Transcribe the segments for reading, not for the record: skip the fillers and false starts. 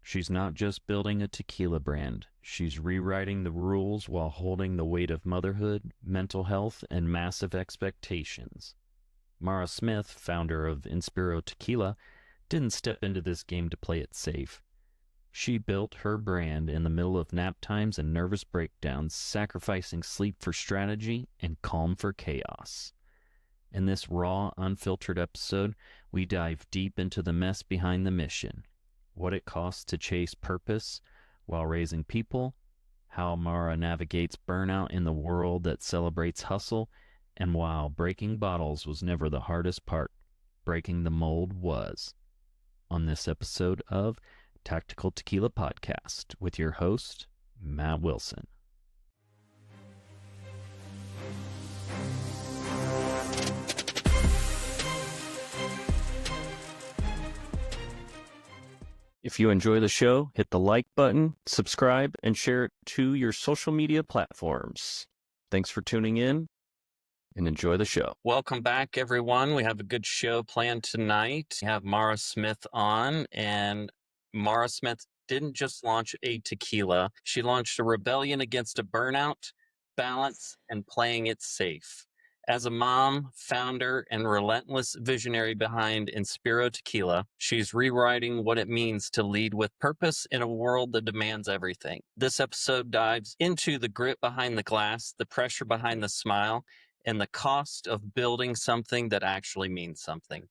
She's not just building a tequila brand, she's rewriting the rules while holding the weight of motherhood, mental health, and massive expectations. Mara Smith, founder of Inspiro Tequila, didn't step into this game to play it safe. She built her brand in the middle of nap times and nervous breakdowns, sacrificing sleep for strategy and calm for chaos. In this raw, unfiltered episode, we dive deep into the mess behind the mission, what it costs to chase purpose while raising people, how Mara navigates burnout in the world that celebrates hustle, and while breaking bottles was never the hardest part, breaking the mold was. On this episode of Tactical Tequila Podcast with your host, Matt Wilson. If you enjoy the show, hit the like button, subscribe, and share it to your social media platforms. Thanks for tuning in and enjoy the show. Welcome back, everyone. We have a good show planned tonight. We have Mara Smith on, and Mara Smith didn't just launch a tequila. She launched a rebellion against a burnout, balance, and playing it safe. As a mom, founder, and relentless visionary behind Inspiro Tequila, she's rewriting what it means to lead with purpose in a world that demands everything. This episode dives into the grit behind the glass, the pressure behind the smile, and the cost of building something that actually means something.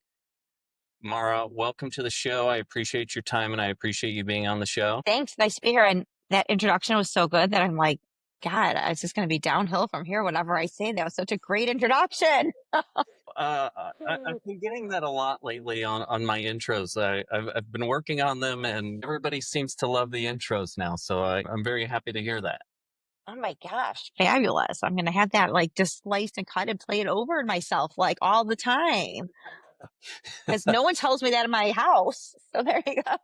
Mara, welcome to the show. I appreciate your time and I appreciate you being on the show. Thanks. Nice to be here. And that introduction was so good that I'm like, God, it's just going to be downhill from here. Whatever I say, that was such a great introduction. I've been getting that a lot lately on my intros. I've been working on them and everybody seems to love the intros now. So I'm very happy to hear that. Oh my gosh. Fabulous. I'm going to have that like just sliced and cut and play it over myself like all the time because no one tells me that in my house. So there you go.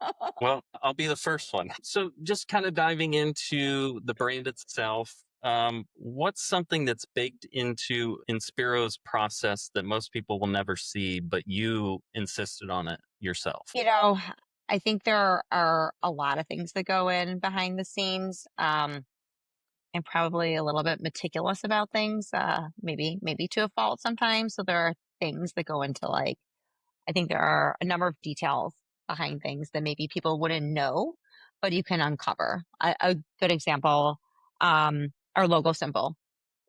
Well, I'll be the first one. So just kind of diving into the brand itself, what's something that's baked into Inspiro's process that most people will never see, but you insisted on it yourself? I think there are a lot of things that go in behind the scenes. I'm probably a little bit meticulous about things, maybe to a fault sometimes. So there are things that go into like, I think there are a number of details behind things that maybe people wouldn't know, but you can uncover. A good example, our logo symbol.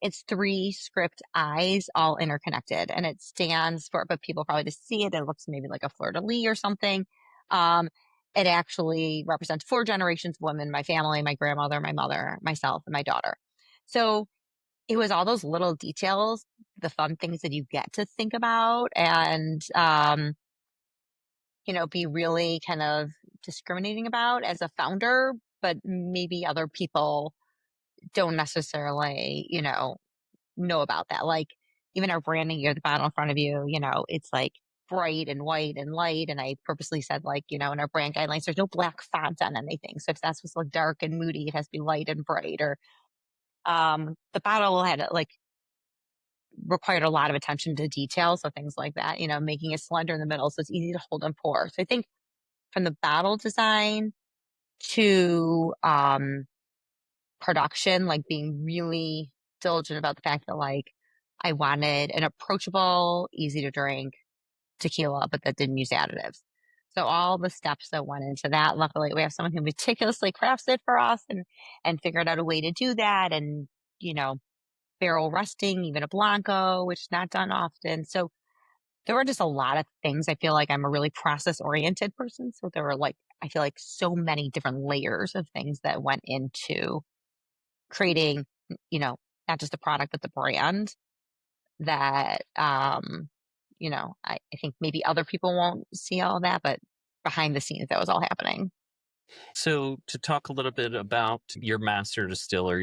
It's three script I's all interconnected and it stands for, but people probably just see it. It looks maybe like a fleur de lis or something. Um, it actually represents four generations of women, my family, my grandmother, my mother, myself, and my daughter. So it was all those little details, the fun things that you get to think about and, be really kind of discriminating about as a founder, but maybe other people don't necessarily, know about that. Like even our branding here, the bottle in front of you, it's like bright and white and light. And I purposely said like, in our brand guidelines, there's no black font on anything. So if that's what's like dark and moody, it has to be light and bright. Or the bottle had like required a lot of attention to detail. So things like that, making it slender in the middle so it's easy to hold and pour. So I think from the bottle design to production, like being really diligent about the fact that like I wanted an approachable, easy to drink tequila, but that didn't use additives. So all the steps that went into that, luckily we have someone who meticulously crafts it for us and figured out a way to do that. And, barrel resting, even a Blanco, which is not done often. So there were just a lot of things. I feel like I'm a really process oriented person. So there were like, I feel like so many different layers of things that went into creating, not just the product, but the brand that, I think maybe other people won't see all that, but behind the scenes, that was all happening. So, to talk a little bit about your master distiller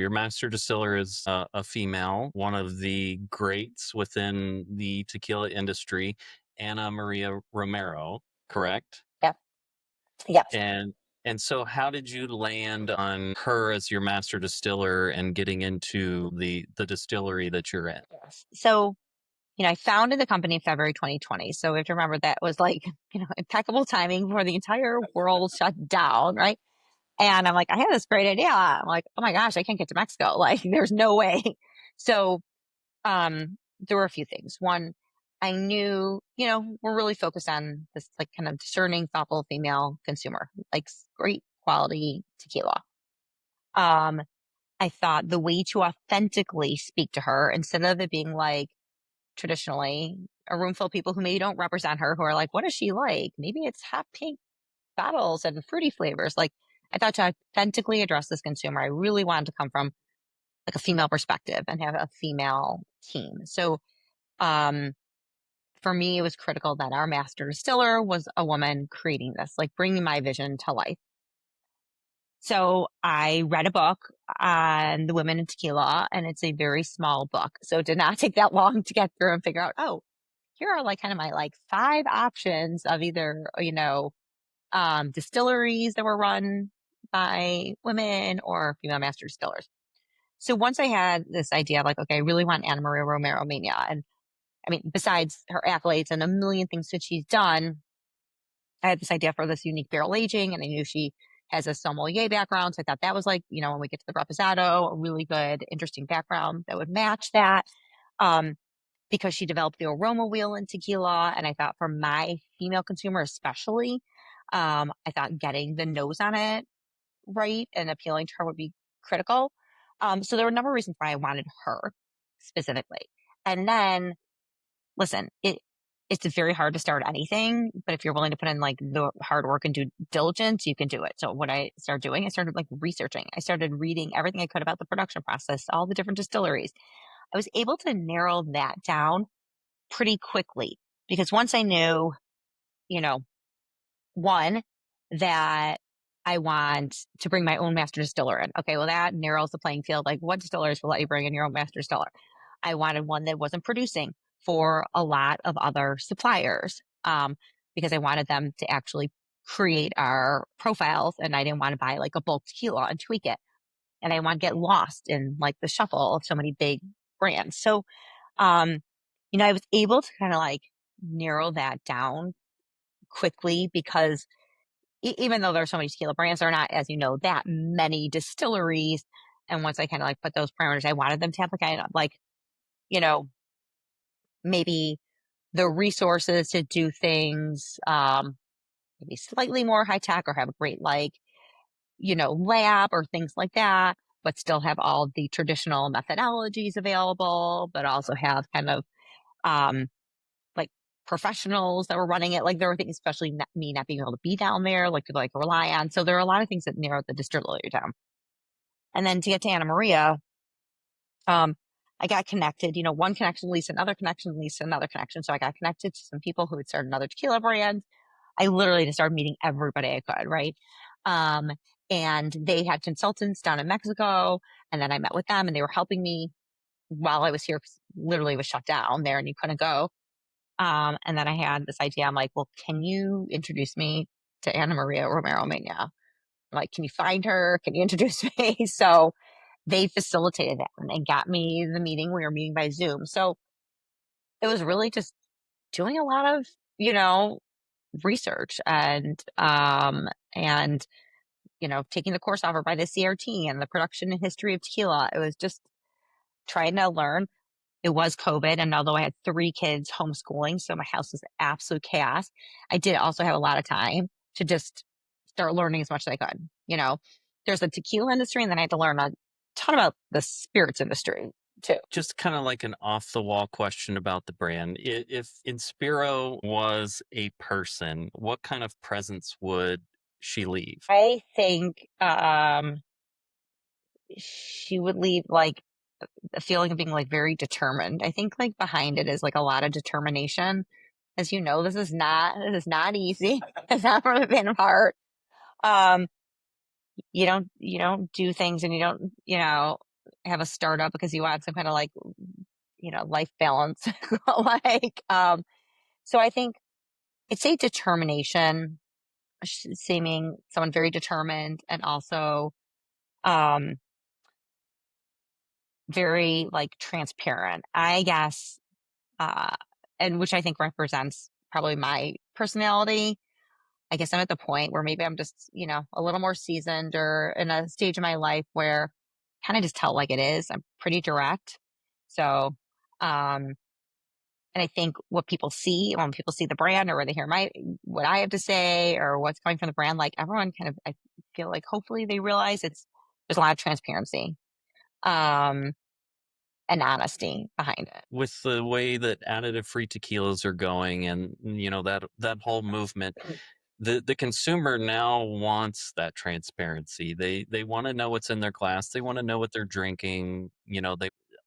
is a female, one of the greats within the tequila industry, Ana Maria Romero, correct? Yeah. Yeah. And so, how did you land on her as your master distiller and getting into the distillery that you're in? Yes. So, I founded the company in February 2020. So we have to remember that was like, impeccable timing before the entire world shut down, right? And I'm like, I have this great idea. I'm like, oh my gosh, I can't get to Mexico. Like, there's no way. So, there were a few things. One, I knew, we're really focused on this like kind of discerning, thoughtful female consumer, like great quality tequila. Um, I thought the way to authentically speak to her, instead of it being like traditionally a room full of people who maybe don't represent her, who are like, what is she like? Maybe it's hot pink bottles and fruity flavors. Like, I thought to authentically address this consumer, I really wanted to come from like a female perspective and have a female team. So, um, for me, it was critical that our master distiller was a woman creating this, like bringing my vision to life. So I read a book on the women in tequila, and it's a very small book. So it did not take that long to get through and figure out, oh, here are like kind of my like five options of either, distilleries that were run by women or female master distillers. So once I had this idea of like, okay, I really want Anna Maria Romero Mania. And I mean, besides her accolades and a million things that she's done, I had this idea for this unique barrel aging, and I knew she has a sommelier background. So I thought that was like, when we get to the reposado, a really good, interesting background that would match that. Um, because she developed the aroma wheel in tequila. And I thought for my female consumer, especially, I thought getting the nose on it right and appealing to her would be critical. So there were a number of reasons why I wanted her specifically. And then listen, it's very hard to start anything, but if you're willing to put in like the hard work and due diligence, you can do it. So what I started doing, I started like researching. I started reading everything I could about the production process, all the different distilleries. I was able to narrow that down pretty quickly because once I knew, you know, one, that I want to bring my own master distiller in. Okay, well, that narrows the playing field. Like, what distillers will let you bring in your own master distiller? I wanted one that wasn't producing for a lot of other suppliers, because I wanted them to actually create our profiles, and I didn't want to buy like a bulk tequila and tweak it. And I didn't want to get lost in like the shuffle of so many big brands. So, um, I was able to kind of like narrow that down quickly because even though there are so many tequila brands, there are not, as you know, that many distilleries. And once I kind of like put those parameters, I wanted them to have like, you know, maybe the resources to do things, maybe slightly more high tech or have a great like, lab or things like that, but still have all the traditional methodologies available, but also have kind of, um, like professionals that were running it. Like there were things, especially me not being able to be down there, like to like rely on. So there are a lot of things that narrowed the distillery down. And then to get to Anna Maria, um, I got connected, one connection leads to another connection leads to another connection. So I got connected to some people who had started another tequila brand. I literally just started meeting everybody I could, right? Um, and they had consultants down in Mexico, and then I met with them and they were helping me while I was here, 'cause literally it was shut down there and you couldn't go. And then I had this idea. I'm like, well, can you introduce me to Anna Maria Romero Mena? Like, can you find her? Can you introduce me? So they facilitated that and got me the meeting. We were meeting by Zoom. So it was really just doing a lot of, you know, research and, taking the course offered by the CRT and the production and history of tequila. It was just trying to learn. It was COVID, and although I had three kids homeschooling, so my house was absolute chaos, I did also have a lot of time to just start learning as much as I could. There's the tequila industry, and then I had to learn a ton about the spirits industry too. Just kind of like an off the wall question about the brand. If Inspiro was a person, what kind of presence would she leave? I think she would leave like a feeling of being like very determined. I think like behind it is like a lot of determination. As you know, this is not easy. It's not for the faint of heart. Um, you don't do things and you don't, have a startup because you want some kind of like, life balance. like, so I think it's a determination, seeming someone very determined and also, um, very like transparent, I guess, uh, and which I think represents probably my personality. I guess I'm at the point where maybe I'm just, a little more seasoned or in a stage of my life where kind of just tell like it is. I'm pretty direct. So, um, and I think what people see when people see the brand or when they hear what I have to say or what's coming from the brand, like everyone kind of, I feel like hopefully they realize there's a lot of transparency, um, and honesty behind it. With the way that additive-free tequilas are going and, that whole movement, the consumer now wants that transparency. They wanna know what's in their glass, they wanna know what they're drinking,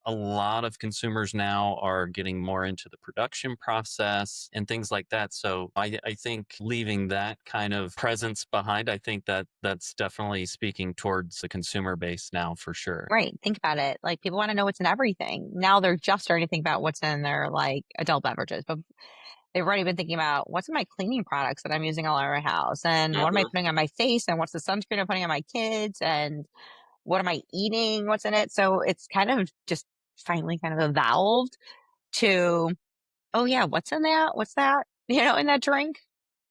a lot of consumers now are getting more into the production process and things like that, so I think leaving that kind of presence behind, I think that that's definitely speaking towards the consumer base now for sure. Right. Think about it. Like people want to know what's in everything. Now they're just starting to think about what's in their like adult beverages, but they've already been thinking about what's in my cleaning products that I'm using all over my house and what am I Mhm. putting on my face and what's the sunscreen I'm putting on my kids and what am I eating? What's in it? So it's kind of just finally kind of evolved to, oh yeah, what's in that? What's that? In that drink?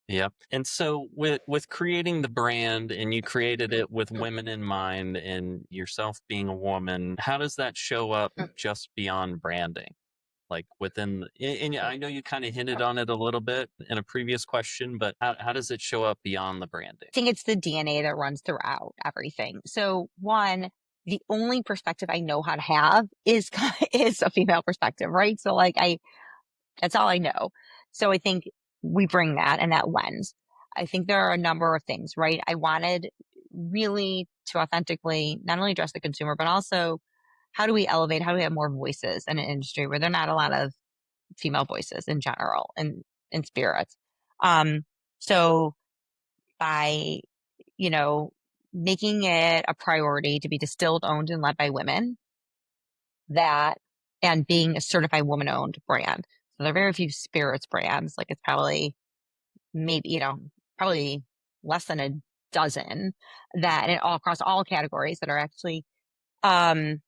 Yep. And so with creating the brand and you created it with women in mind and yourself being a woman, how does that show up just beyond branding? Like within and I know you kind of hinted on it a little bit in a previous question, but how does it show up beyond the branding? Think it's the DNA that runs throughout everything. So one, the only perspective I know how to have is is a female perspective, right? So like that's all I know. So I think we bring that and that lens. I think there are a number of things, right? I wanted really to authentically not only address the consumer, but also how do we elevate, how do we have more voices in an industry where there are not a lot of female voices in general and in spirits. So by you know, making it a priority to be distilled, owned, and led by women, that and being a certified woman owned brand. So there are very few spirits brands. Like it's probably maybe, probably less than a dozen that and all across all categories that are actually um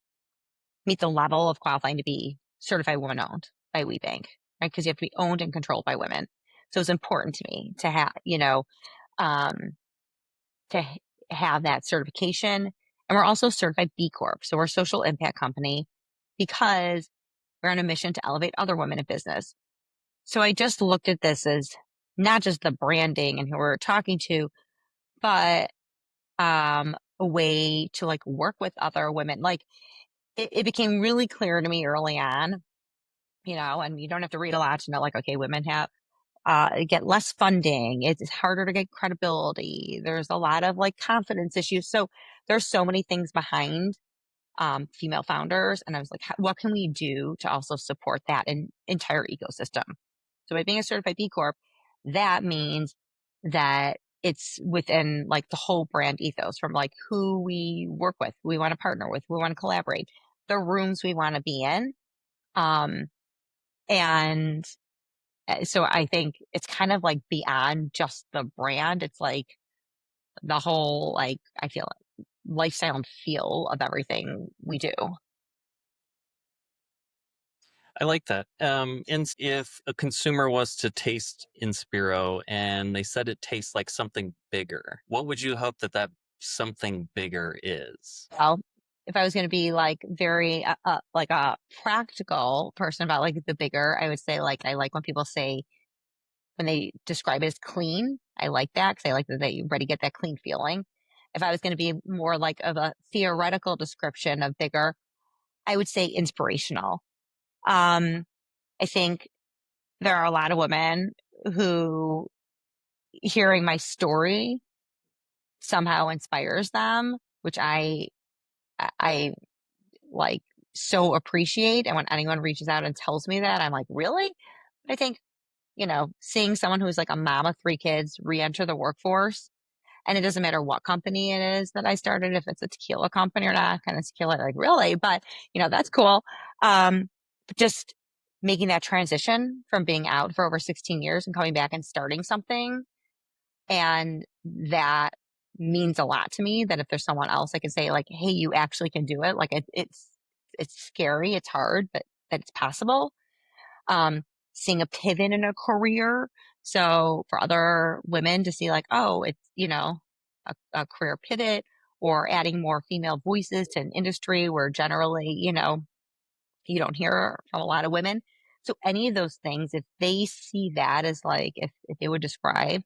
meet the level of qualifying to be certified woman owned by WeBank, right? Because you have to be owned and controlled by women. So it's important to me to have, um to have that certification. And we're also certified B Corp. So we're a social impact company because we're on a mission to elevate other women in business. So I just looked at this as not just the branding and who we're talking to, but a way to like work with other women. Like it became really clear to me early on, and you don't have to read a lot to know like, okay, women have get less funding. It's harder to get credibility. There's a lot of like confidence issues. So there's so many things behind female founders. And I was like, what can we do to also support that entire ecosystem? So by being a certified B Corp, that means that it's within like the whole brand ethos from like who we work with, who we want to partner with, who we want to collaborate, the rooms we want to be in. Um, and so I think it's kind of like beyond just the brand. It's like the whole, like, I feel lifestyle and feel of everything we do. I like that. And if a consumer was to taste Inspiro and they said it tastes like something bigger, what would you hope that that something bigger is? Well, if I was going to be like very, like a practical person about like the bigger, I would say like, I like when people say, when they describe it as clean, I like that because I like that they already get that clean feeling. If I was going to be more like of a theoretical description of bigger, I would say inspirational. Um, I think there are a lot of women who hearing my story somehow inspires them, which I like so appreciate. And when anyone reaches out and tells me that, I'm like, really? But I think, seeing someone who's like a mom of three kids re-enter the workforce, and it doesn't matter what company it is that I started, if it's a tequila company or not, kind of tequila, like really, but that's cool. But just making that transition from being out for over 16 years and coming back and starting something. And that means a lot to me that if there's someone else I can say like, hey, you actually can do it. Like it's scary, it's hard, but that it's possible. Um, Seeing a pivot in a career So for other women to see like, oh, it's, a career pivot or adding more female voices to an industry where generally, you don't hear from a lot of women. So any of those things, if they see that as like, if they would describe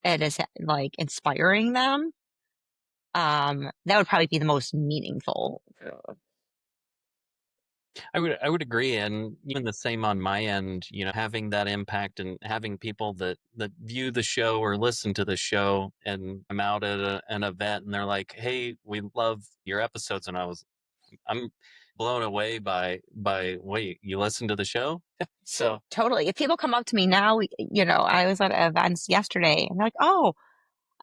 it as like inspiring them, that would probably be the most meaningful. I would agree, and even the same on my end. Having that impact and having people that view the show or listen to the show, and I'm out at an event and they're like, "Hey, we love your episodes," and I'm blown away by wait, you listen to the show? So Totally. If people come up to me now, I was at events yesterday and they're like, oh,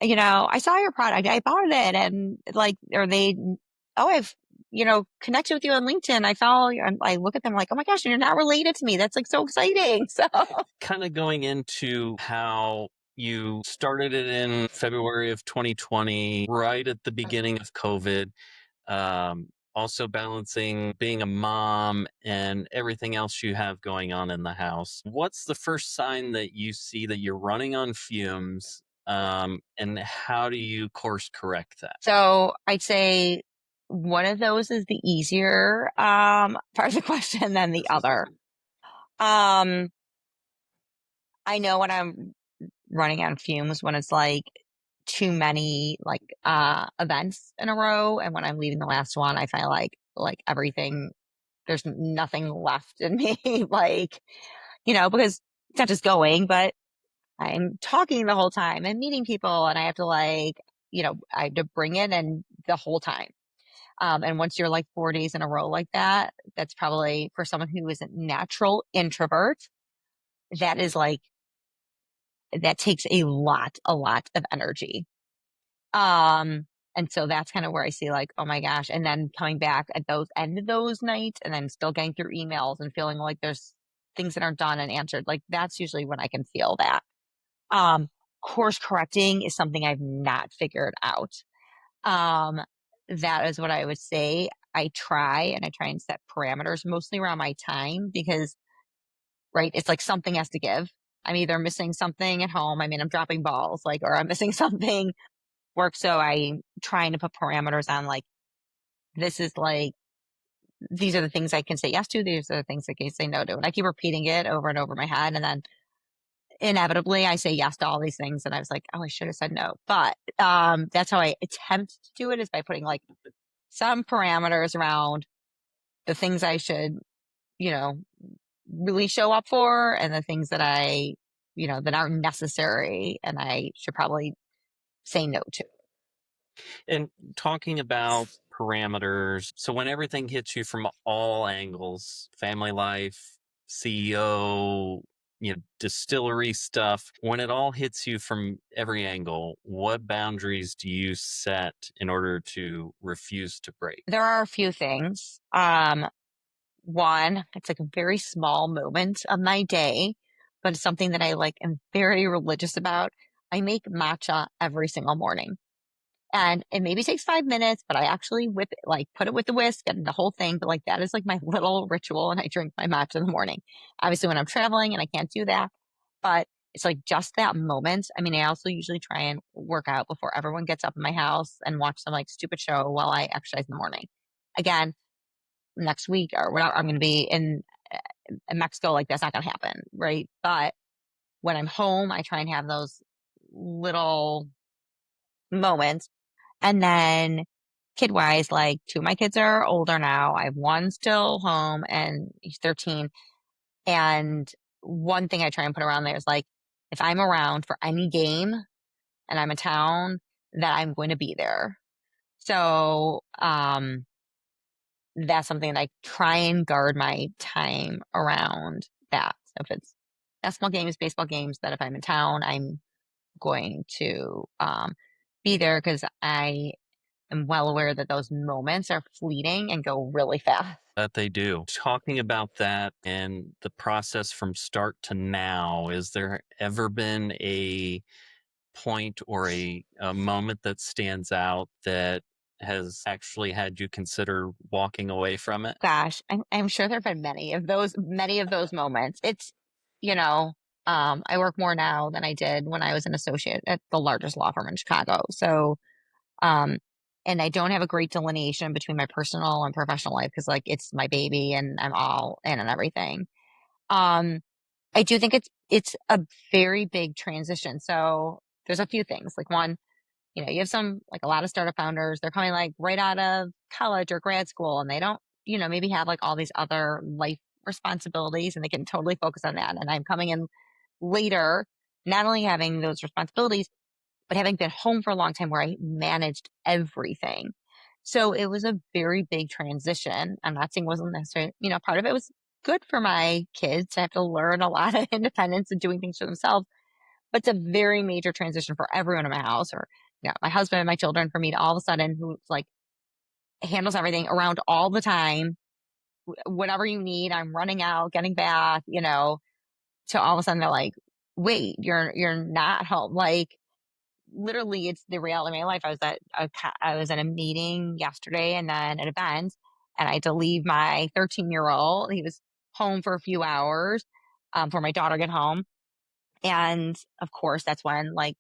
I saw your product, I bought it. And like, or oh, I've, connected with you on LinkedIn. I follow you. And I look at them like, oh my gosh, you're not related to me. That's like so exciting. So kind of going into how you started it in February of 2020, right at the beginning of COVID. Also balancing being a mom and everything else you have going on in the house. What's the first sign that you see that you're running on fumes? And how do you course correct that? So I'd say one of those is the easier part of the question than the other. Um, I know when I'm running on fumes when it's like too many like events in a row, and when I'm leaving the last one, I find like everything, there's nothing left in me. Like, because it's not just going, but I'm talking the whole time and meeting people, and I have to like, I have to bring it and the whole time. And once you're like 4 days in a row like that, that's probably for someone who is a natural introvert, that is like, that takes a lot of energy. Um, and so that's kind of where I see like, oh my gosh. And then coming back at those end of those nights and then still getting through emails and feeling like there's things that aren't done and answered. Like that's usually when I can feel that. Um, course correcting is something I've not figured out. Um, that is what I would say. I try and set parameters mostly around my time because, right, it's like something has to give. I'm either missing something at home. I mean, I'm dropping balls, like, or I'm missing something work. So I trying to put parameters on like, this is like, these are the things I can say yes to. These are the things I can say no to. And I keep repeating it over and over in my head. And then inevitably I say yes to all these things. And I was like, oh, I should have said no. But that's how I attempt to do it, is by putting like some parameters around the things I should, you know, really show up for, and the things that that aren't necessary and I should probably say no to. And talking about parameters, so when everything hits you from all angles, family life, CEO, distillery stuff, when it all hits you from every angle, what boundaries do you set in order to refuse to break? There are a few things. One, it's like a very small moment of my day, but it's something that I like am very religious about. I make matcha every single morning. And it maybe takes 5 minutes, but I actually whip it, like put it with the whisk and the whole thing. But like that is like my little ritual. And I drink my matcha in the morning. Obviously, when I'm traveling and I can't do that, but it's like just that moment. I mean, I also usually try and work out before everyone gets up in my house and watch some like stupid show while I exercise in the morning. Again, next week or whatever, I'm going to be in Mexico. Like that's not going to happen. Right. But when I'm home, I try and have those little moments. And then kid wise, like two of my kids are older now. I have one still home and he's 13. And one thing I try and put around there is like, if I'm around for any game and I'm in town, that I'm going to be there. So, that's something that I try and guard my time around that. So if it's basketball games, baseball games, that if I'm in town, I'm going to, be there because I am well aware that those moments are fleeting and go really fast. That they do. Talking about that and the process from start to now, is there ever been a point or a moment that stands out that has actually had you consider walking away from it? Gosh, I'm sure there have been many of those moments. It's, you know, I work more now than I did when I was an associate at the largest law firm in Chicago. So, um, and I don't have a great delineation between my personal and professional life because like it's my baby and I'm all in and everything. Um, I do think it's a very big transition. So there's a few things. Like one, you have some like a lot of startup founders, they're coming like right out of college or grad school and they don't, maybe have like all these other life responsibilities and they can totally focus on that. And I'm coming in later, not only having those responsibilities, but having been home for a long time where I managed everything. So it was a very big transition. I'm not saying it wasn't necessarily, part of it was good for my kids to have to learn a lot of independence and doing things for themselves. But it's a very major transition for everyone in my house or, my husband and my children for me to all of a sudden who's like handles everything around all the time. Whatever you need, I'm running out, getting back, to all of a sudden they're like, wait, you're not home. Like literally it's the reality of my life. I was at a meeting yesterday and then an event and I had to leave my 13-year-old. He was home for a few hours for my daughter to get home. And of course, that's when like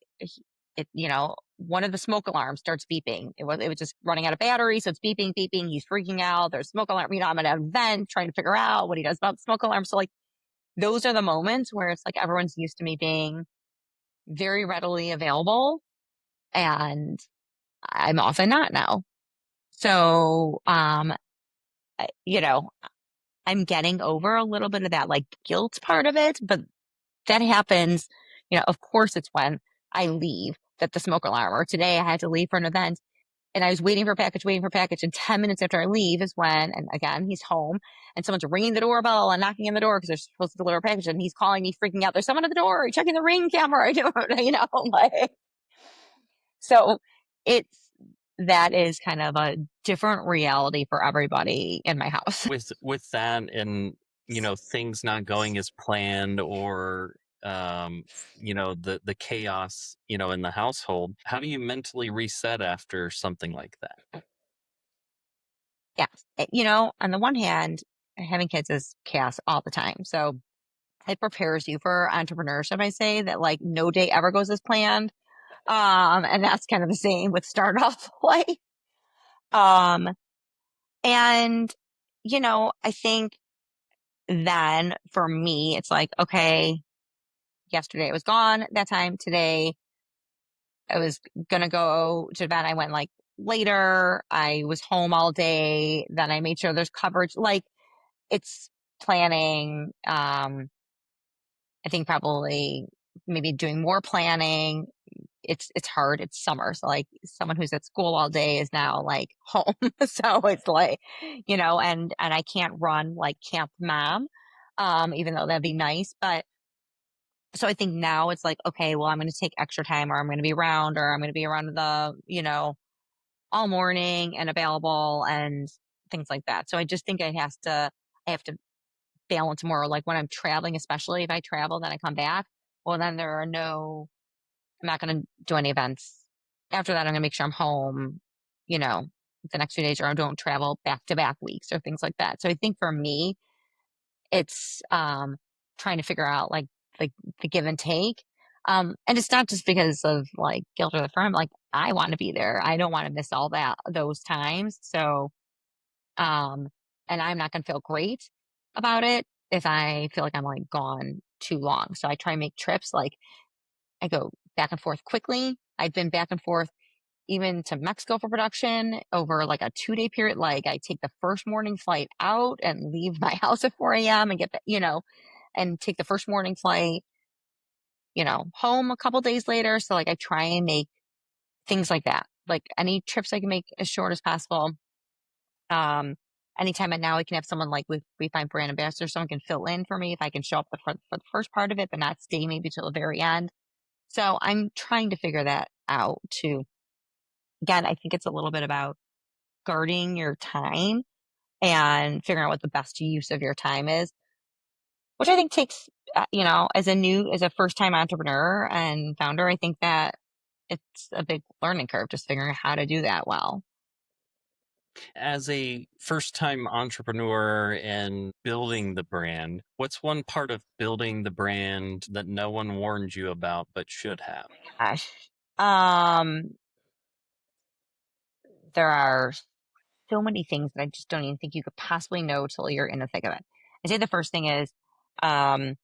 one of the smoke alarms starts beeping. It was just running out of battery, so it's beeping, beeping. He's freaking out. There's smoke alarm. I'm at an event trying to figure out what he does about the smoke alarm. So like those are the moments where it's like everyone's used to me being very readily available, and I'm often not now. So you know, I'm getting over a little bit of that like guilt part of it, but that happens, of course it's when I leave that the smoke alarm, or today I had to leave for an event and I was waiting for package. And 10 minutes after I leave is when, and again, he's home and someone's ringing the doorbell and knocking on the door because they're supposed to deliver a package. And he's calling me freaking out. There's someone at the door checking the ring camera. I don't, like, so it's, that is kind of a different reality for everybody in my house. With that and things not going as planned or the chaos in the household, how do you mentally reset after something like that? Yes. On the one hand, having kids is chaos all the time. So it prepares you for entrepreneurship. I say that like no day ever goes as planned. And that's kind of the same with startup life. Um, and, I think then for me, it's like, okay, yesterday I was gone that time. Today I was going to go to bed. I went like later. I was home all day. Then I made sure there's coverage. Like it's planning. I think probably maybe doing more planning. It's hard. It's summer. So like someone who's at school all day is now like home. So it's like, and I can't run like camp mom, even though that'd be nice. But so I think now it's like, okay, well, I'm going to take extra time or I'm going to be around or I'm going to be around all morning and available and things like that. So I just think I have to balance more. Like when I'm traveling, especially if I travel, then I come back. Well, then I'm not going to do any events. After that, I'm going to make sure I'm home, you know, the next few days, or I don't travel back to back weeks or things like that. So I think for me, it's trying to figure out like the give and take. And it's not just because of like guilt or the firm. Like I want to be there. I don't want to miss all those times. So, um, and I'm not going to feel great about it if I feel like I'm like gone too long. So I try and make trips. Like I go back and forth quickly. I've been back and forth even to Mexico for production over like a 2-day period. Like I take the first morning flight out and leave my house at 4 a.m. and get the, and take the first morning flight, home a couple days later. So like I try and make things like that. Like any trips I can make as short as possible. Um, anytime and now I can have someone like we find brand ambassador, someone can fill in for me if I can show up for the first part of it, but not stay maybe till the very end. So I'm trying to figure that out too. Again, I think it's a little bit about guarding your time and figuring out what the best use of your time is, which I think takes, as a first time entrepreneur and founder, I think that it's a big learning curve, just figuring out how to do that well. As a first time entrepreneur and building the brand, what's one part of building the brand that no one warned you about but should have? Gosh. Um, there are so many things that I just don't even think you could possibly know till you're in the thick of it. I'd say the first thing is, um,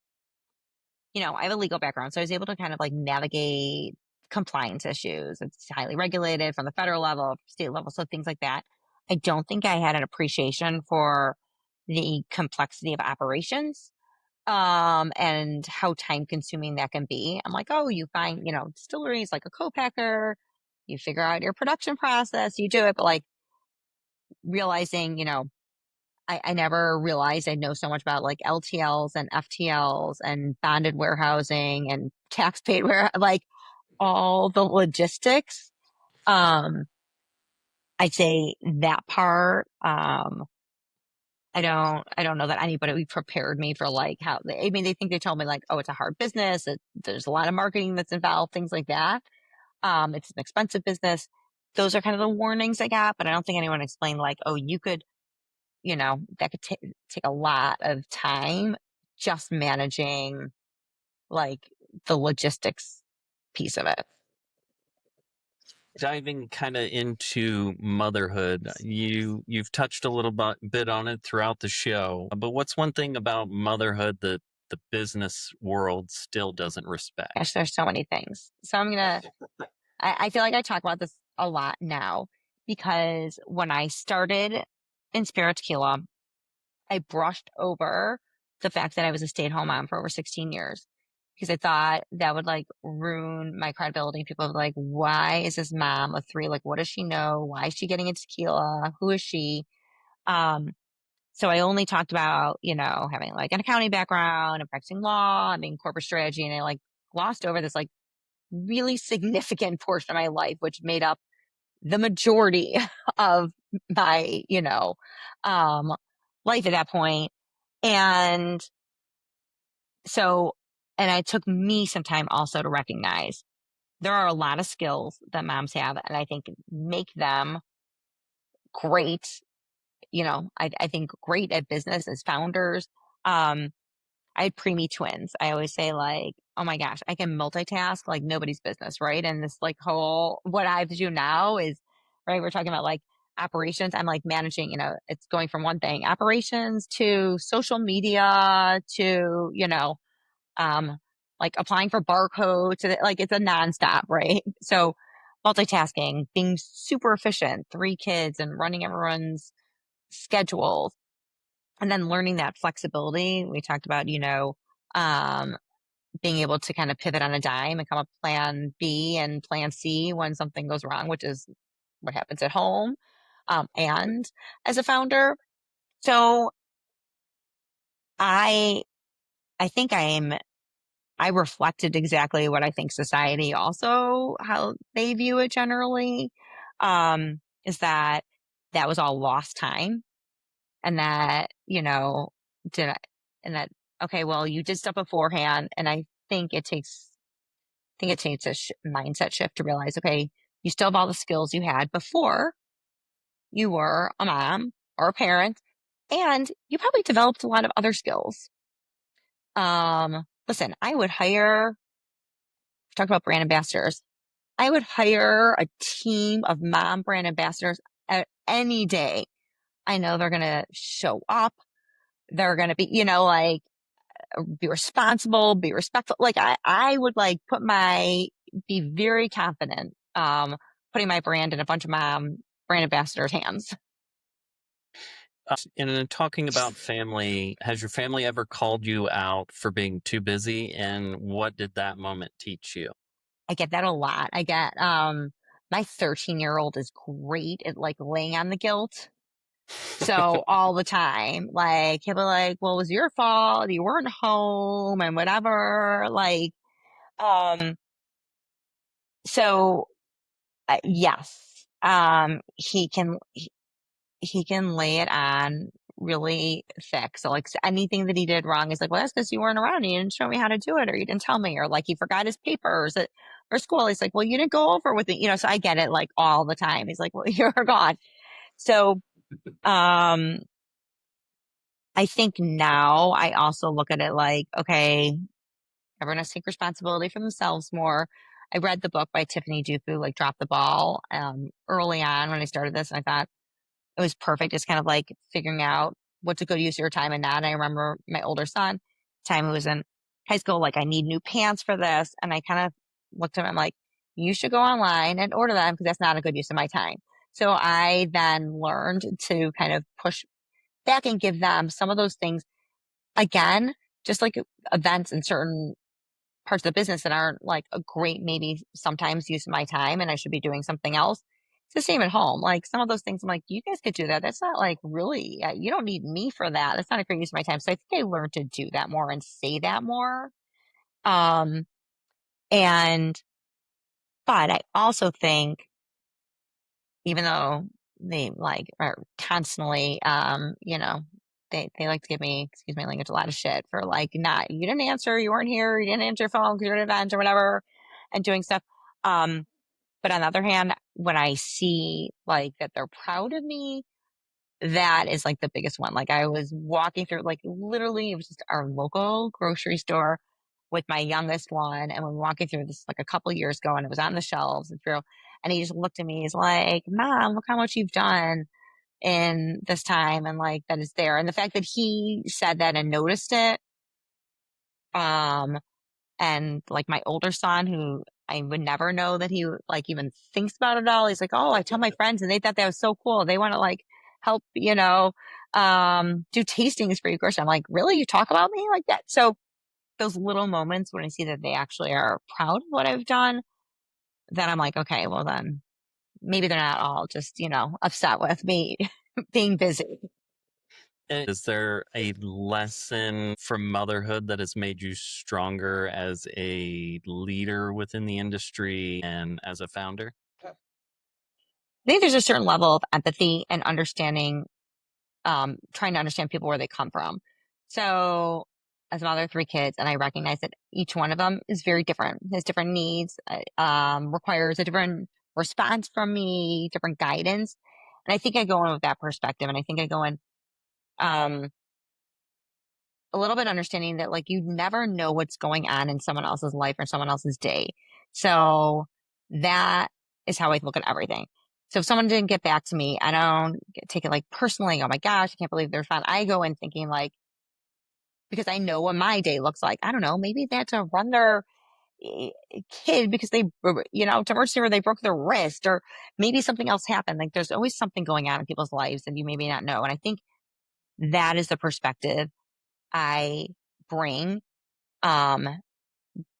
I have a legal background, so I was able to kind of like navigate compliance issues. It's highly regulated from the federal level, state level, so things like that. I don't think I had an appreciation for the complexity of operations, and how time consuming that can be. I'm like, oh, you find, distilleries like a co-packer, you figure out your production process, you do it, but like realizing, I never realized I know so much about like LTLs and FTLs and bonded warehousing and tax paid ware, like all the logistics. Um, I'd say that part. I don't know that anybody prepared me for like how I mean, they think they told me like, oh, it's a hard business. There's a lot of marketing that's involved, things like that. It's an expensive business. Those are kind of the warnings I got, but I don't think anyone explained like, oh, you could, that could take a lot of time just managing like the logistics piece of it. Diving kind of into motherhood, you've touched a little bit on it throughout the show, but what's one thing about motherhood that the business world still doesn't Gosh, respect? there's so many things. So I feel like I talk about this a lot now because when I started Inspiro Tequila, I brushed over the fact that I was a stay-at-home mom for over 16 years because I thought that would like ruin my credibility. People would be like, why is this mom of three? Like, what does she know? Why is she getting into tequila? Who is she? Um, so I only talked about, having like an accounting background and practicing law and being corporate strategy. And I like glossed over this like really significant portion of my life, which made up the majority of my, um, life at that point. And so, and it took me some time also to recognize there are a lot of skills that moms have, and I think make them great. I think great at business as founders. Um, I had preemie twins. I always say like, oh my gosh, I can multitask like nobody's business, right? And this like whole what I have to do now is right. We're talking about like operations. I'm like managing, it's going from one thing, operations to social media to, um, like applying for barcodes to like it's a nonstop, right? So multitasking, being super efficient, three kids and running everyone's schedules and then learning that flexibility. We talked about, um, being able to kind of pivot on a dime and come up with plan B and plan C when something goes wrong, which is what happens at home, and as a founder. So I, I think I reflected exactly what I think society also, how they view it generally, is that was all lost time and that, did I, and that, okay, well, you did stuff beforehand. And I think it takes a mindset shift to realize, okay, you still have all the skills you had before you were a mom or a parent, and you probably developed a lot of other skills. Listen, I would hire, talk about brand ambassadors. I would hire a team of mom brand ambassadors any day. I know they're going to show up. They're going to be, like be responsible, be respectful. Like I would like be very confident, putting my brand in a bunch of mom brand ambassadors' hands. And in talking about family, has your family ever called you out for being too busy? And what did that moment teach you? I get that a lot. My 13-year-old is great at like laying on the guilt. So all the time, like he'll be like, well, it was your fault. You weren't home and whatever. Like, um, so yes, he can lay it on really thick. So like anything that he did wrong is like, well, that's because you weren't around. You didn't show me how to do it, or you didn't tell me, or like he forgot his papers at or school. He's like, well, you didn't go over with it, So I get it like all the time. He's like, well, you're gone. So, um, I think now I also look at it like, okay, everyone has to take responsibility for themselves more. I read the book by Tiffany Dufu, like Drop the Ball, early on when I started this, and I thought it was perfect. It's kind of like figuring out what's a good use of your time and not. And I remember my older son, time he was in high school, like, I need new pants for this. And I kind of looked at him, I'm like, you should go online and order them because that's not a good use of my time. So I then learned to kind of push back and give them some of those things again, just like events in certain parts of the business that aren't like a great, maybe sometimes use of my time and I should be doing something else. It's the same at home. Like some of those things, I'm like, you guys could do that. That's not like really, you don't need me for that. That's not a great use of my time. So I think I learned to do that more and say that more. Um, and, but I also think, even though they like are constantly, they like to give me, excuse my language, a lot of shit for like not, you didn't answer, you weren't here, you didn't answer your phone because you're at an event or whatever, and doing stuff. Um, but on the other hand, when I see like that they're proud of me, that is like the biggest one. Like I was walking through, like literally, it was just our local grocery store with my youngest one, and we were walking through this like a couple years ago, and it was on the shelves and through, and he just looked at me. He's like, "Mom, look how much you've done in this time," and like that is there, and the fact that he said that and noticed it, um, and like my older son, who I would never know that he like even thinks about it all. He's like, "Oh, I tell my friends and they thought that was so cool. They want to like help, do tastings for you, Gershon." I'm like, "Really? You talk about me like that?" So those little moments when I see that they actually are proud of what I've done, then I'm like, okay, well then maybe they're not all just, upset with me being busy. Is there a lesson from motherhood that has made you stronger as a leader within the industry and as a founder? I think there's a certain level of empathy and understanding, trying to understand people where they come from. So, as a mother of three kids, and I recognize that each one of them is very different, has different needs, requires a different response from me, different guidance. And I think I go in with that perspective, and I think I go in, um, a little bit understanding that like you never know what's going on in someone else's life or someone else's day. So that is how I look at everything. So if someone didn't get back to me, I don't take it like personally. Oh my gosh, I can't believe they're fine. I go in thinking like, because I know what my day looks like. I don't know. Maybe they had to run their eh, kid because to emergency room, they broke their wrist, or maybe something else happened. Like there's always something going on in people's lives and you maybe not know. And I think that is the perspective I bring, um,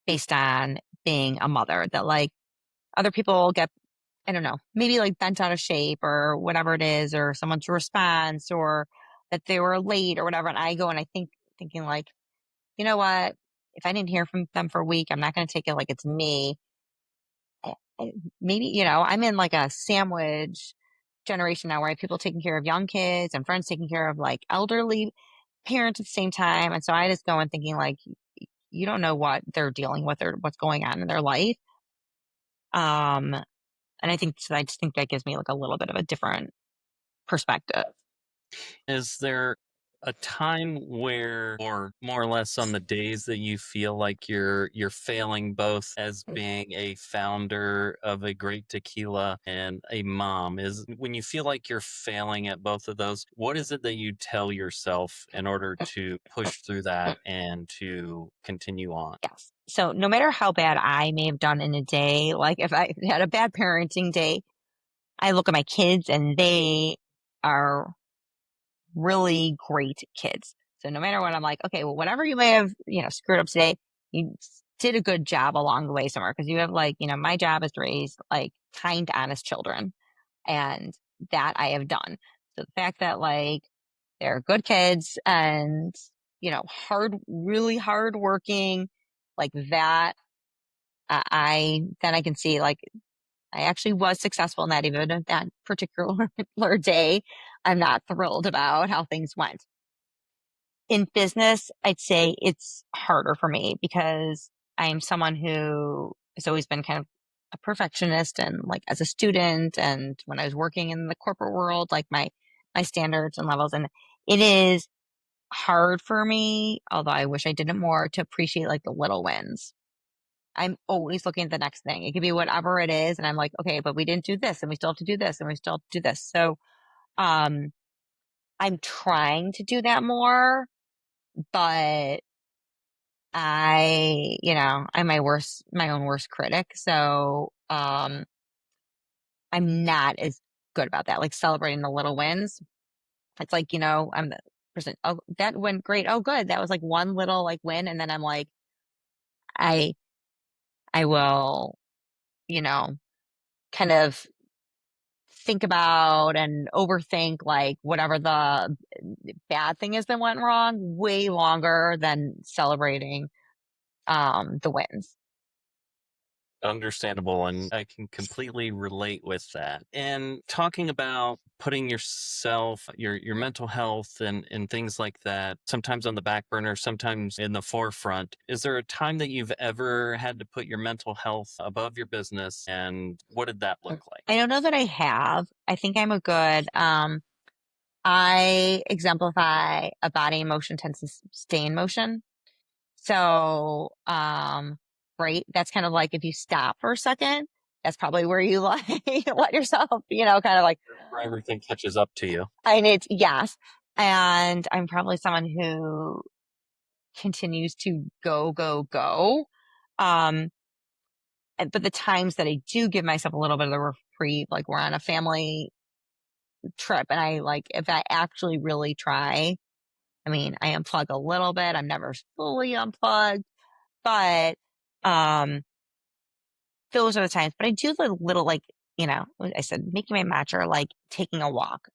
based on being a mother, that like other people get, I don't know, maybe like bent out of shape or whatever it is, or someone's response, or that they were late or whatever. And I go and I thinking like, you know what? If I didn't hear from them for a week, I'm not going to take it like it's me. I- Maybe, I'm in like a sandwich generation now where I have people taking care of young kids and friends taking care of like elderly parents at the same time. And so I just go and thinking like, you don't know what they're dealing with or what's going on in their life. Um, and I just think that gives me like a little bit of a different perspective. Is there a time where, or more or less on the days that you feel like you're failing both as being a founder of a great tequila and a mom? Is when you feel like you're failing at both of those, what is it that you tell yourself in order to push through that and to continue on? Yes. So no matter how bad I may have done in a day, like if I had a bad parenting day, I look at my kids and they are really great kids. So no matter what, I'm like, okay, well, whatever you may have, screwed up today, you did a good job along the way somewhere. Cause you have like, my job is to raise like kind, honest children. And that I have done. So the fact that like they're good kids and, really hard working, like that, then I can see like I actually was successful in that, even if that particular day. I'm not thrilled about how things went. In business, I'd say it's harder for me because I'm someone who has always been kind of a perfectionist and like as a student and when I was working in the corporate world, like my standards and levels. And it is hard for me, although I wish I did it more, to appreciate like the little wins. I'm always looking at the next thing. It could be whatever it is. And I'm like, okay, but we didn't do this and we still have to do this and we still have to do this. So um I'm trying to do that more, but I'm my own worst critic. So I'm not as good about that, like celebrating the little wins. It's like, I'm the person, oh, that went great. Oh, good. That was like one little like win. And then I'm like, I, I will, you know, kind of think about and overthink like whatever the bad thing is that went wrong way longer than celebrating, the wins. Understandable, and I can completely relate with that. And talking about putting yourself, your mental health and things like that, sometimes on the back burner, sometimes in the forefront. Is there a time that you've ever had to put your mental health above your business, and what did that look I like? don't know that I have. I think I'm a good, I exemplify a body in motion tends to stay in motion. So, right. That's kind of like if you stop for a second, that's probably where you like let yourself, kind of like, Where everything catches up to you. I need, yes. And I'm probably someone who continues to go, go, go. Um, but the times that I do give myself a little bit of the reprieve, like we're on a family trip and I like, if I actually really try, I mean, I unplug a little bit. I'm never fully unplugged, but, um, those are the times. But I do the little, like, like I said, making my matcha or like taking a walk.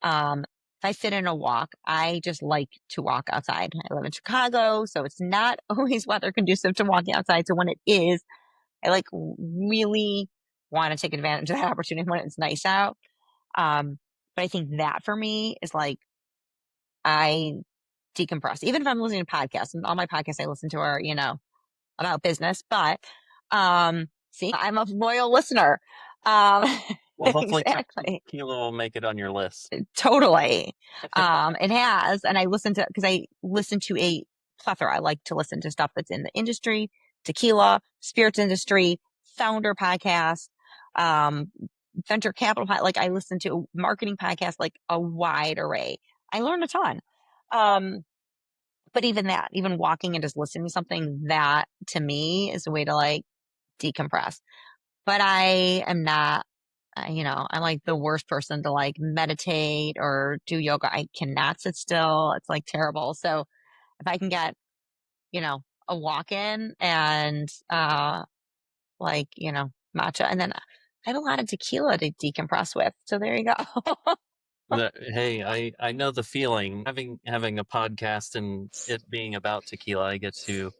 If I sit in a walk, I just like to walk outside. I live in Chicago, so it's not always weather conducive to walking outside. So when it is, I like really want to take advantage of that opportunity when it's nice out. Um, but I think that for me is like I decompress. Even if I'm listening to podcasts, and all my podcasts I listen to are, about business, but see, I'm a loyal listener. Um Well, hopefully, exactly. Tequila will make it on your list. Totally. It has, and because I listen to a plethora. I like to listen to stuff that's in the industry, tequila, spirits industry, founder podcast, um, venture capital, like I listen to marketing podcasts, like a wide array. I learn a ton. Um, but even that, even walking and just listening to something, that to me is a way to like decompress. But I am not, I'm like the worst person to like meditate or do yoga. I cannot sit still. It's like terrible. So if I can get, a walk in and, like, matcha, and then I have a lot of tequila to decompress with. So there you go. Hey, I know the feeling. Having a podcast and it being about tequila, I get to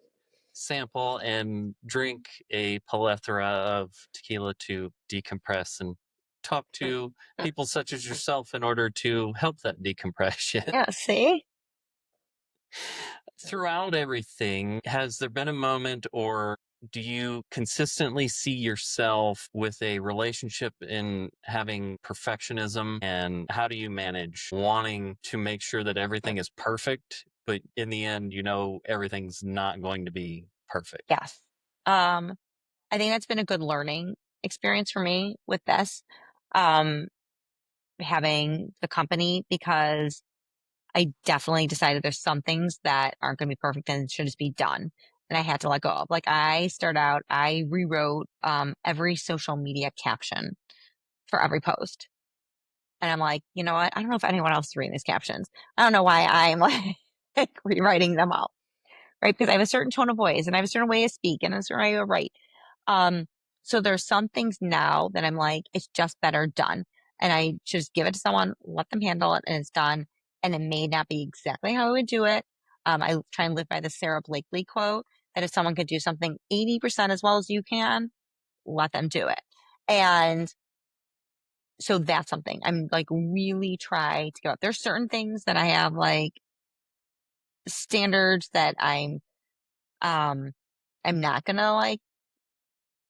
sample and drink a plethora of tequila to decompress and talk to people such as yourself in order to help that decompression. Yeah. See? Throughout everything, has there been a moment, or do you consistently see yourself with a relationship in having perfectionism? And how do you manage wanting to make sure that everything is perfect, but in the end, everything's not going to be perfect? Yes. Um, I think that's been a good learning experience for me with this, um, having the company, because I definitely decided there's some things that aren't going to be perfect and should just be done. And I had to let go of. Like I rewrote every social media caption for every post. And I'm like, you know what? I don't know if anyone else is reading these captions. I don't know why I'm like rewriting them all, right? Because I have a certain tone of voice and I have a certain way to speak and a certain way to write. Um, so there's some things now that I'm like, it's just better done. And I just give it to someone, let them handle it, and it's done. And it may not be exactly how I would do it. I try and live by the Sarah Blakely quote that if someone could do something 80% as well as you can, let them do it. And so that's something I'm like really try to go up. There's certain things that I have like standards that um I'm not gonna like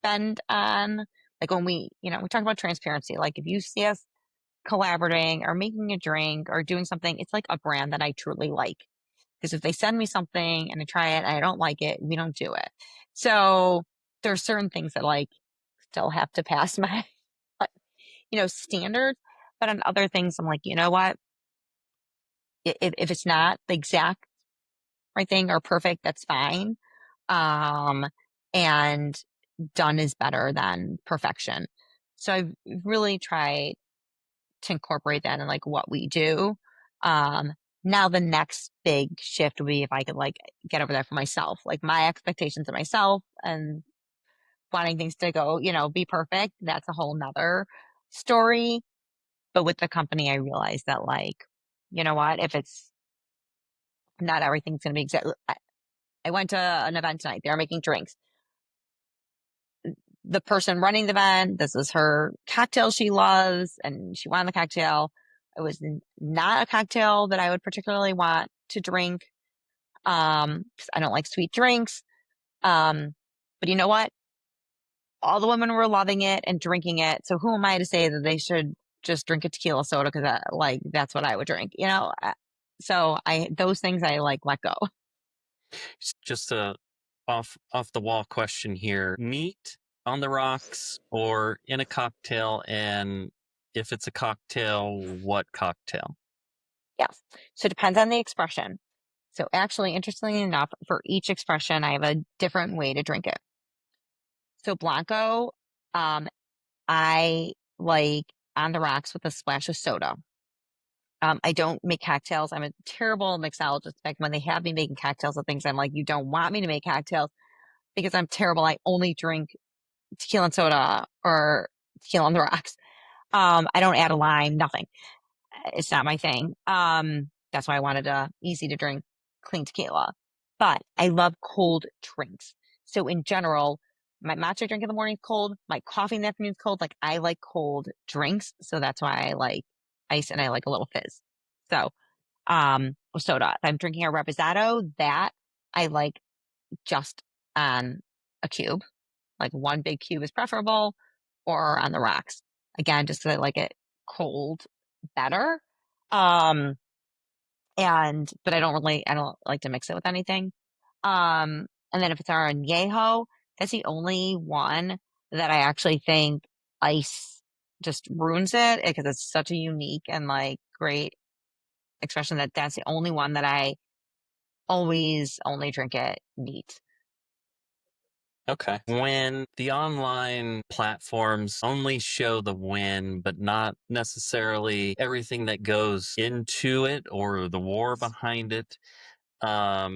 spend on, like when we talk about transparency, like if you see us collaborating or making a drink or doing something, it's like a brand that I truly like. Because if they send me something and I try it and I don't like it, we don't do it. So there's certain things that like still have to pass my, standards. But on other things, I'm like, you know what? If it's not the exact right thing or perfect, that's fine. Um, and done is better than perfection. So I've really tried to incorporate that in like what we do. Um, Now the next big shift would be if I could like get over that for myself, like my expectations of myself and wanting things to go, be perfect. That's a whole nother story. But with the company, I realized that like, you know what, if it's not everything's going to be exactly, I went to an event tonight. They were making drinks. The person running the event, this is her cocktail she loves, and she wanted the cocktail. It was not a cocktail that I would particularly want to drink. 'Cause I don't like sweet drinks. But you know what? All the women were loving it and drinking it. So who am I to say that they should just drink a tequila soda because like that's what I would drink, So those things I like let go. Just a off the wall question here. Neat on the rocks or in a cocktail, and if it's a cocktail, what cocktail? Yes. So it depends on the expression. So actually, interestingly enough, for each expression, I have a different way to drink it. So Blanco, um, I like on the rocks with a splash of soda. I don't make cocktails. I'm a terrible mixologist. In fact, when they have me making cocktails of things, I'm like, you don't want me to make cocktails because I'm terrible. I only drink tequila and soda or tequila on the rocks. I don't add a lime, nothing. It's not my thing. That's why I wanted a easy to drink clean tequila. But I love cold drinks. So in general, my matcha drink in the morning is cold. My coffee in the afternoon is cold. Like I like cold drinks. So that's why I like ice and I like a little fizz. So, with soda. If I'm drinking a reposado, that I like just on a cube. Like one big cube is preferable or on the rocks. Again, just because I like it cold better. Um, but I don't like to mix it with anything. And then if it's our añejo, that's the only one that I actually think ice just ruins it because it's such a unique and like great expression that's the only one that I always only drink it neat. Okay. When the online platforms only show the win, but not necessarily everything that goes into it or the war behind it, how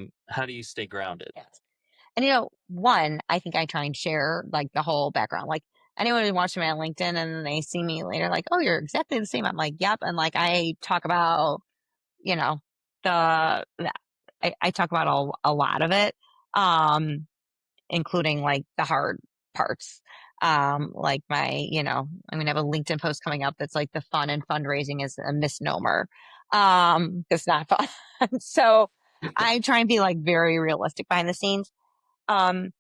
do you stay grounded? Yes. And one, I think I try and share like the whole background. Like anyone who watches me on LinkedIn and they see me later, like, oh, you're exactly the same. I'm like, yep. And like I talk about, you know, the I talk about a lot of it, including like the hard parts. Like I have a LinkedIn post coming up that's like the fun and fundraising is a misnomer. It's not fun. So I try and be like very realistic behind the scenes. Um,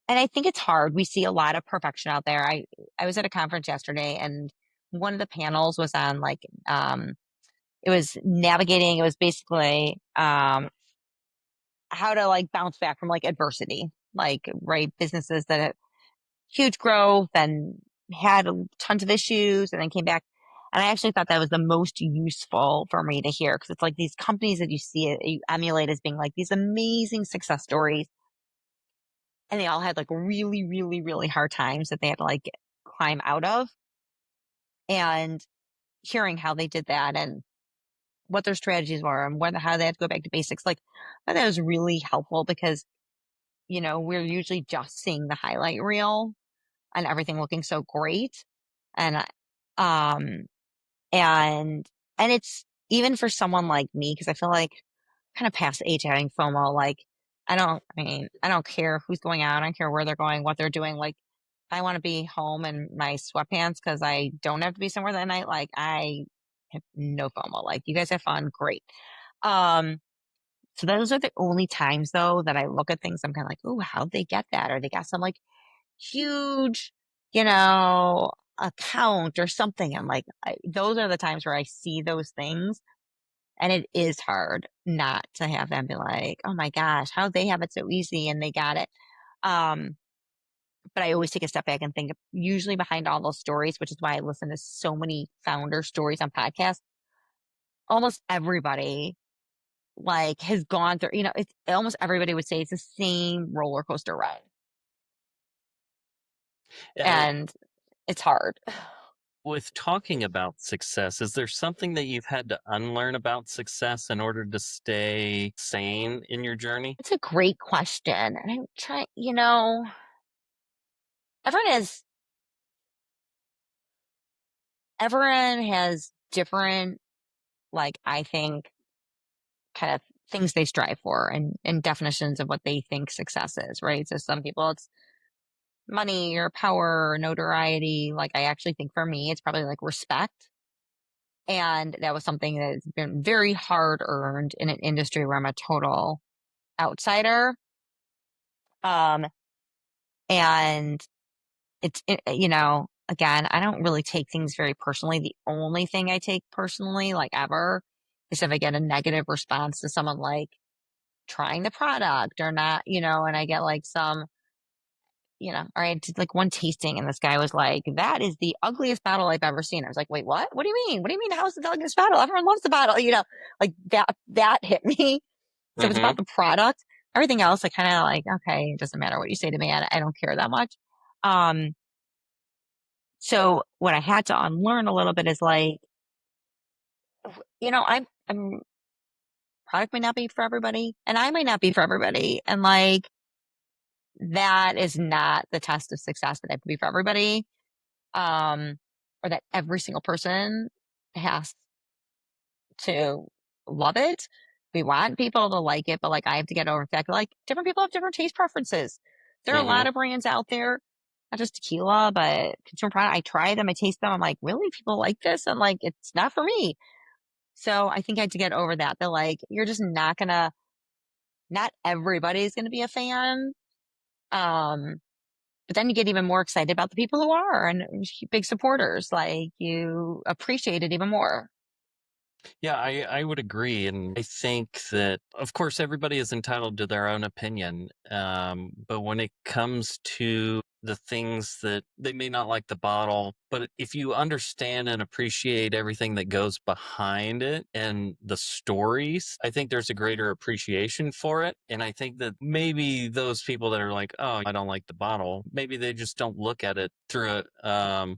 and I think it's hard. We see a lot of perfection out there. I was at a conference yesterday and one of the panels was on like it was navigating, it was basically how to like bounce back from like adversity. Like right businesses that had huge growth and had tons of issues and then came back. And I actually thought that was the most useful for me to hear because it's like these companies that you see it, you emulate as being like these amazing success stories and they all had like really, really, really hard times that they had to like climb out of. And hearing how they did that and what their strategies were and how they had to go back to basics, like I thought that was really helpful because we're usually just seeing the highlight reel and everything looking so great, and um and it's even for someone like me because I feel like kind of past the age of having FOMO. Like, I don't care who's going out. I don't care where they're going, what they're doing. Like, I want to be home in my sweatpants because I don't have to be somewhere that night. Like, I have no FOMO. Like, you guys have fun. Great. Um, so those are the only times though that I look at things. I'm kind of like, oh, how'd they get that? Or they got some like huge, account or something. I'm like, those are the times where I see those things. And it is hard not to have them be like, oh my gosh, how they have it so easy and they got it. Um, but I always take a step back and think usually behind all those stories, which is why I listen to so many founder stories on podcasts. Almost everybody like has gone through, it's almost everybody would say it's the same roller coaster ride. Uh, And it's hard. with talking about success, is there something that you've had to unlearn about success in order to stay sane in your journey? It's a great question. And I'm trying, everyone has everyone has different, like, I think, kind of things they strive for and definitions of what they think success is, right? So some people it's money or power or notoriety. Like I actually think for me, it's probably like respect. And that was something that's been very hard earned in an industry where I'm a total outsider. Um, and again, I don't really take things very personally. The only thing I take personally, like ever, is if I get a negative response to someone like trying the product or not, and I get like some, or I did like one tasting and this guy was like, that is the ugliest bottle I've ever seen. I was like, wait, what? What do you mean? What do you mean? How is it the ugliest bottle? Everyone loves the bottle, like that hit me. So it's Mm-hmm. about the product. Everything else, I kind of like, okay, it doesn't matter what you say to me. I don't care that much. Um, so what I had to unlearn a little bit is like, I'm product may not be for everybody and I might not be for everybody. And like, that is not the test of success that I have to be for everybody. Um, or that every single person has to love it. We want people to like it, but like I have to get over the fact that like different people have different taste preferences. There are a Mm-hmm. lot of brands out there, not just tequila, but consumer product. I try them, I taste them. I'm like, really? People like this? And like, it's not for me. So I think I had to get over that. That like, you're just not everybody's gonna be a fan. Um, but then you get even more excited about the people who are and big supporters. Like you appreciate it even more. Yeah, I would agree. And I think that, of course, everybody is entitled to their own opinion. But when it comes to the things that they may not like the bottle, but if you understand and appreciate everything that goes behind it and the stories, I think there's a greater appreciation for it. And I think that maybe those people that are like, oh, I don't like the bottle, maybe they just don't look at it through a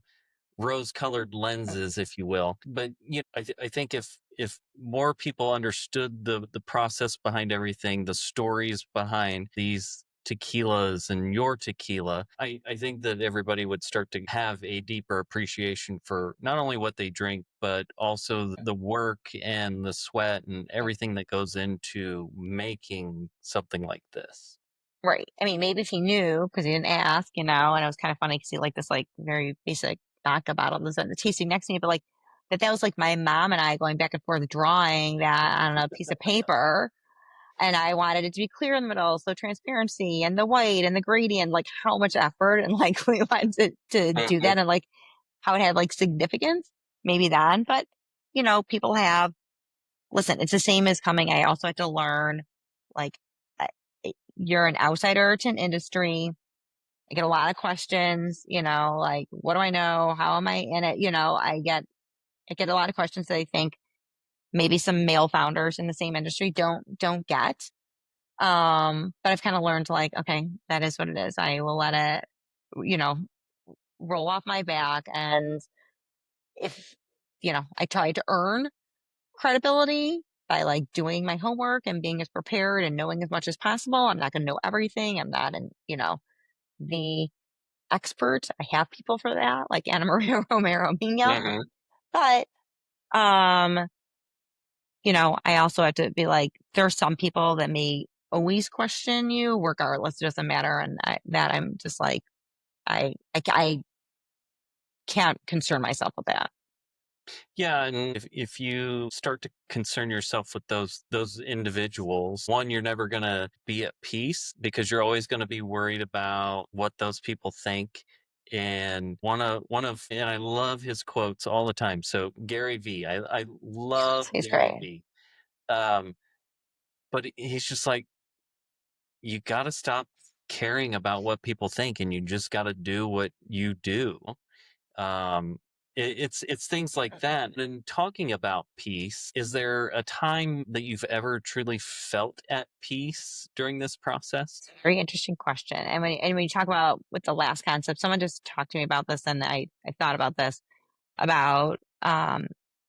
rose-colored lenses, if you will. But I think if more people understood the process behind everything, the stories behind these tequilas and your tequila, I think that everybody would start to have a deeper appreciation for not only what they drink, but also the work and the sweat and everything that goes into making something like this. Right. I mean, maybe if he knew because he didn't ask, and it was kind of funny because he like this like very basic vodka bottle was at the tasting next to me, but like that was like my mom and I going back and forth drawing that on a piece of paper. And I wanted it to be clear in the middle, so transparency and the white and the gradient, like how much effort and like we wanted to do Mhm. that and like how it had like significance, maybe then. But people have listen, it's the same as coming. I also had to learn like I- you're an outsider to an industry. I get a lot of questions, like what do I know? How am I in it? I get a lot of questions that I think maybe some male founders in the same industry don't get. But I've kind of learned to like, okay, that is what it is. I will let it, you know, roll off my back. And if, I try to earn credibility by like doing my homework and being as prepared and knowing as much as possible. I'm not going to know everything. I'm not the expert. I have people for that, like Anna Maria Romero Mino. Mhm. But, um, I also have to be like, there are some people that may always question you regardless. It doesn't matter. And I'm just like, I can't concern myself with that. Yeah, and if you start to concern yourself with those individuals, one, you're never gonna be at peace because you're always gonna be worried about what those people think. And and I love his quotes all the time. So Gary V, I love He's Gary great. V. Um, but he's just like, you gotta stop caring about what people think and you just gotta do what you do. um it's things like that. And talking about peace, is there a time that you've ever truly felt at peace during this process? Very interesting question. And when you talk about with the last concept, someone just talked to me about this, and I thought about this about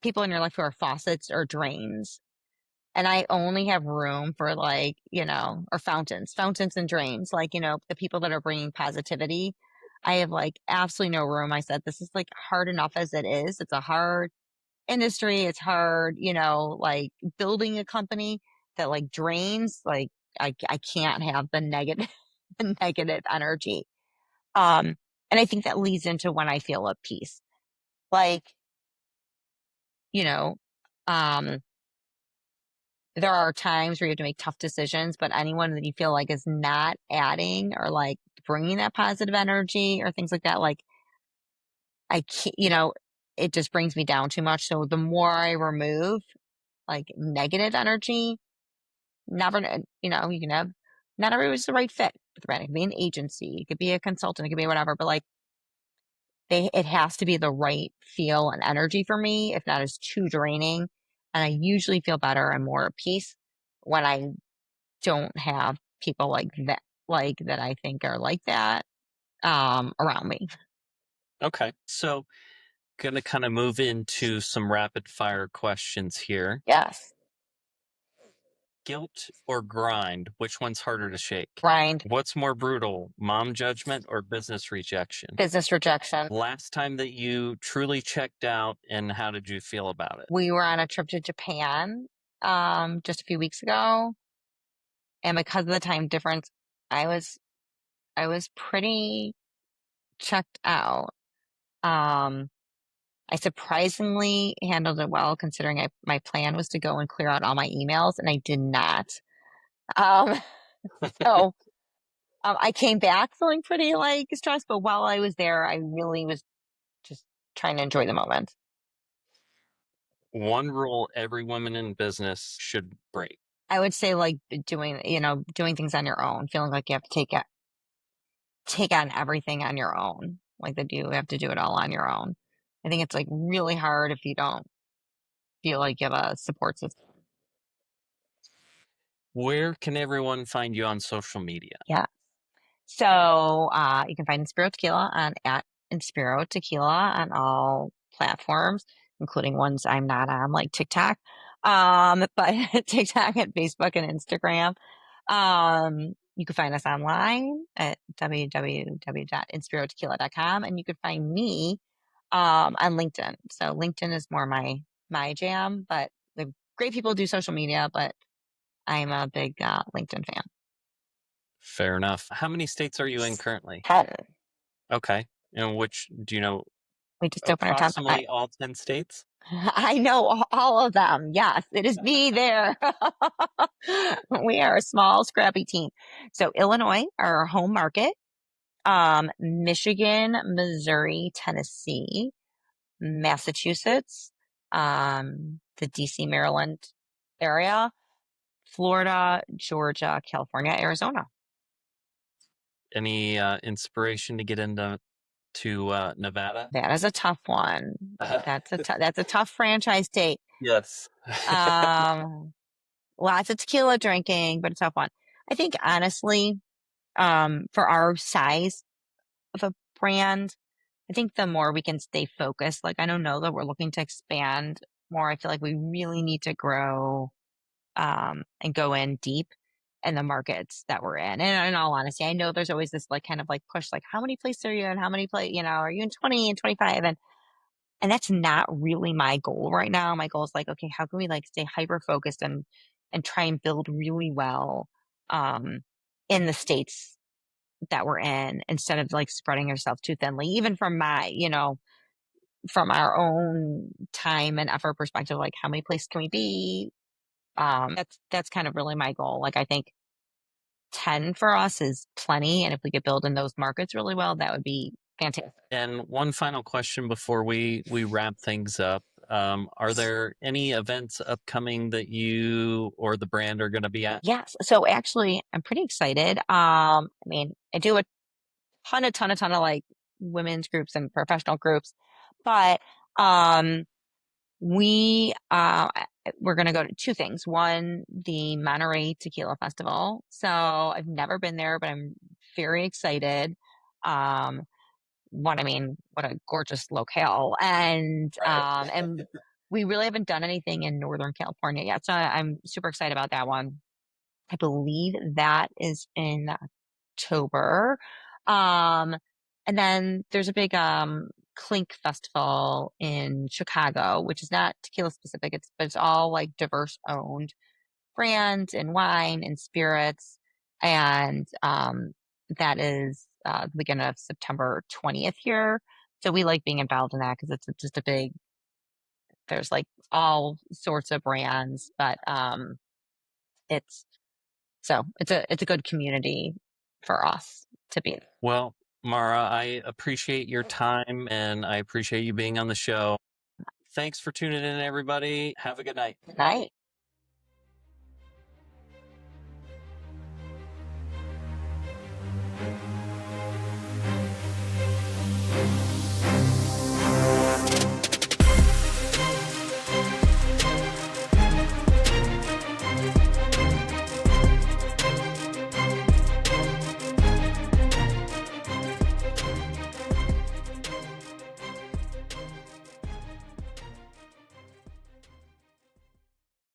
people in your life who are faucets or drains. And I only have room for like, or fountains and drains, like, the people that are bringing positivity. I have like absolutely no room. I said, this is like hard enough as it is. It's a hard industry. It's hard, like building a company that like drains, like I can't have the negative, the negative energy. Um, and I think that leads into when I feel at peace. Like, you know, um, there are times where you have to make tough decisions, but anyone that you feel like is not adding or like bringing that positive energy or things like that, like I can't, it just brings me down too much. So the more I remove like negative energy, never, you can have, not everybody's the right fit with the brand. It could be an agency, it could be a consultant, it could be whatever, but like it has to be the right feel and energy for me. If not, it's too draining. And I usually feel better and more at peace when I don't have people like that I think are like that, around me. Okay, so gonna kind of move into some rapid fire questions here. Yes. Guilt or grind, which one's harder to shake? Grind, What's more brutal, mom judgment or business rejection? business rejection. Last time that you truly checked out, and how did you feel about it? We were on a trip to Japan, just a few weeks ago. And because of the time difference, I was, I was pretty checked out. Um, I surprisingly handled it well considering my plan was to go and clear out all my emails and I did not. Um, so I came back feeling pretty like stressed, but while I was there, I really was just trying to enjoy the moment. One rule every woman in business should break. I would say like doing things on your own, feeling like you have to take on everything on your own, like that you have to do it all on your own. I think it's like really hard if you don't feel like you have a support system. Where can everyone find you on social media? Yeah. So you can find Inspiro Tequila on at Inspiro Tequila on all platforms, including ones I'm not on, like TikTok. But TikTok and Facebook and Instagram. You can find us online at www.inspirotequila.com, and you can find me on LinkedIn. So LinkedIn is more my jam, but the great people do social media, but I'm a big LinkedIn fan. Fair enough. How many states are you in currently? 10. Okay. And which, do you know We just opened our 10th. approximately all 10 states? I know all of them. Yes, it is me there. We are a small, scrappy team. So Illinois, our home market, Michigan, Missouri, Tennessee, Massachusetts, the DC, Maryland area, Florida, Georgia, California, Arizona. Any inspiration to get into Nevada? That is a tough one. That's a tough franchise state. Yes. Um, Lots of tequila drinking, but a tough one. I think honestly, for our size of a brand, I think the more we can stay focused, like I don't know that we're looking to expand more. I feel like we really need to grow, and go in deep in the markets that we're in. And in all honesty, I know there's always this like kind of like push, like how many places are you in? How many are you in 20 and 25? And that's not really my goal right now. My goal is like, okay, how can we like stay hyper focused and try and build really well, um, in the states that we're in instead of like spreading ourselves too thinly, even from my, from our own time and effort perspective, like how many places can we be? That's kind of really my goal. Like I think 10 for us is plenty, and if we could build in those markets really well, that would be fantastic. And one final question before we wrap things up. Are there any events upcoming that you or the brand are going to be at? Yes. So actually, I'm pretty excited. I mean, I do a ton of like women's groups and professional groups, but um, we we're gonna go to two things. One, the Monterey Tequila Festival. So I've never been there, but I'm very excited. Um, I mean, what a gorgeous locale, and we really haven't done anything in Northern California yet, so I'm super excited about that one. I believe that is in October. Um, and then there's a big Clink festival in Chicago, which is not tequila specific. It's all like diverse owned brands and wine and spirits. And that is the beginning of September 20th here. So we like being involved in that because it's just a big, there's like all sorts of brands, but it's it's a good community for us to be in. Well, Mara, I appreciate your time and I appreciate you being on the show. Thanks for tuning in, everybody. Have a good night. Good night.